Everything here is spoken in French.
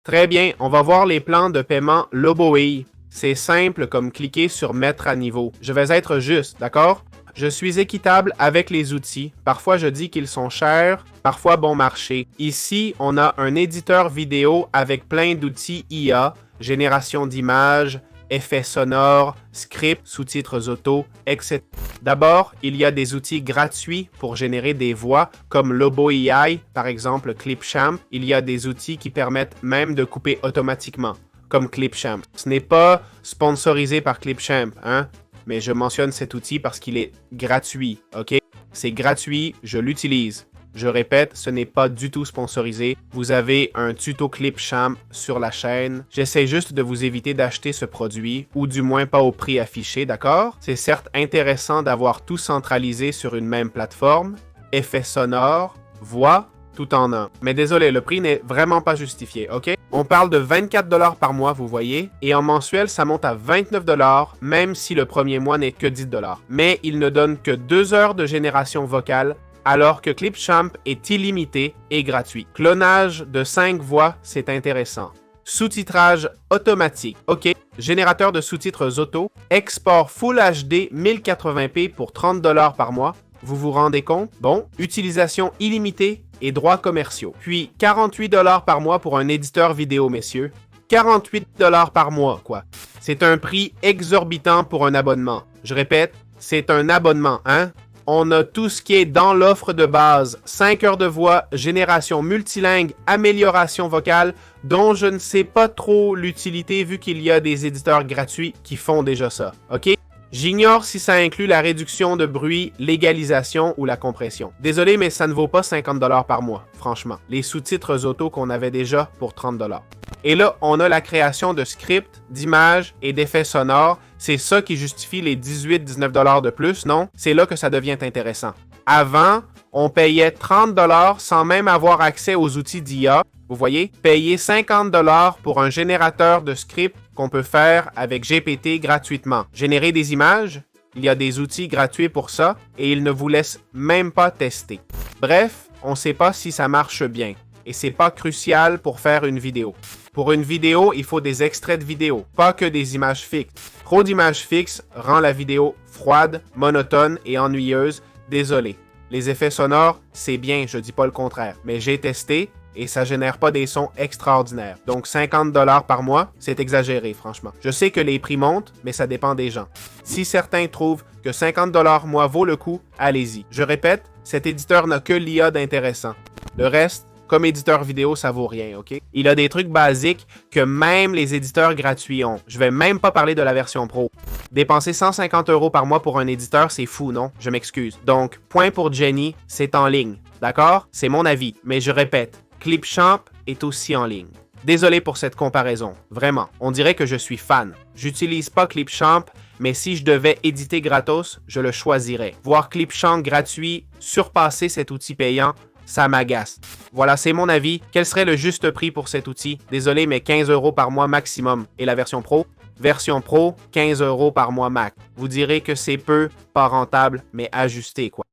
Très bien, on va voir les plans de paiement Loboe. C'est simple comme cliquer sur Mettre à niveau. Je vais être juste, d'accord? Je suis équitable avec les outils. Parfois, je dis qu'ils sont chers, parfois bon marché. Ici, on a un éditeur vidéo avec plein d'outils IA, génération d'images, effets sonores, scripts, sous-titres auto, etc. D'abord, il y a des outils gratuits pour générer des voix comme Lobo AI, par exemple Clipchamp. Il y a des outils qui permettent même de couper automatiquement, comme Clipchamp. Ce n'est pas sponsorisé par Clipchamp, hein? Mais je mentionne cet outil parce qu'il est gratuit, ok? C'est gratuit, je l'utilise. Je répète, ce n'est pas du tout sponsorisé. Vous avez un tuto Clipchamp sur la chaîne. J'essaie juste de vous éviter d'acheter ce produit, ou du moins pas au prix affiché, d'accord? C'est certes intéressant d'avoir tout centralisé sur une même plateforme, effets sonores, voix, tout en un. Mais désolé, le prix n'est vraiment pas justifié, ok? On parle de 24$ par mois, vous voyez, et en mensuel, ça monte à 29$, même si le premier mois n'est que 10$. Mais il ne donne que 2 heures de génération vocale, alors que Clipchamp est illimité et gratuit. Clonage de 5 voix, c'est intéressant. Sous-titrage automatique, ok. Générateur de sous-titres auto. Export Full HD 1080p pour 30$ par mois. Vous vous rendez compte? Bon. Utilisation illimitée et droits commerciaux. Puis 48$ par mois pour un éditeur vidéo, messieurs. 48$ par mois, quoi. C'est un prix exorbitant pour un abonnement. Je répète, c'est un abonnement, hein? On a tout ce qui est dans l'offre de base, 5 heures de voix, génération multilingue, amélioration vocale, dont je ne sais pas trop l'utilité vu qu'il y a des éditeurs gratuits qui font déjà ça, ok? J'ignore si ça inclut la réduction de bruit, l'égalisation ou la compression. Désolé, mais ça ne vaut pas 50$ par mois, franchement. Les sous-titres auto qu'on avait déjà pour 30$. Et là, on a la création de scripts, d'images et d'effets sonores. C'est ça qui justifie les 18-19$ de plus, non? C'est là que ça devient intéressant. Avant, on payait 30$ sans même avoir accès aux outils d'IA. Vous voyez? Payer 50$ pour un générateur de scripts qu'on peut faire avec GPT gratuitement. Générer des images, il y a des outils gratuits pour ça et ils ne vous laissent même pas tester. Bref, on ne sait pas si ça marche bien et c'est pas crucial pour faire une vidéo. Pour une vidéo, il faut des extraits de vidéo, pas que des images fixes. Trop d'images fixes rend la vidéo froide, monotone et ennuyeuse. Désolé. Les effets sonores, c'est bien, je dis pas le contraire, mais j'ai testé et ça génère pas des sons extraordinaires. Donc 50$ par mois, c'est exagéré, franchement. Je sais que les prix montent, mais ça dépend des gens. Si certains trouvent que 50$ mois vaut le coup, allez-y. Je répète, cet éditeur n'a que l'IA d'intéressant. Le reste, comme éditeur vidéo, ça vaut rien, ok? Il a des trucs basiques que même les éditeurs gratuits ont. Je vais même pas parler de la version pro. Dépenser 150€ par mois pour un éditeur, c'est fou, non? Je m'excuse. Donc, point pour Jenny, c'est en ligne. D'accord? C'est mon avis. Mais je répète, Clipchamp est aussi en ligne. Désolé pour cette comparaison. Vraiment. On dirait que je suis fan. J'utilise pas Clipchamp, mais si je devais éditer gratos, je le choisirais. Voir Clipchamp gratuit surpasser cet outil payant, ça m'agace. Voilà, c'est mon avis. Quel serait le juste prix pour cet outil? Désolé, mais 15€ par mois maximum. Et la version pro? Version pro, 15€ par mois max. Vous direz que c'est peu, pas rentable, mais ajusté, quoi.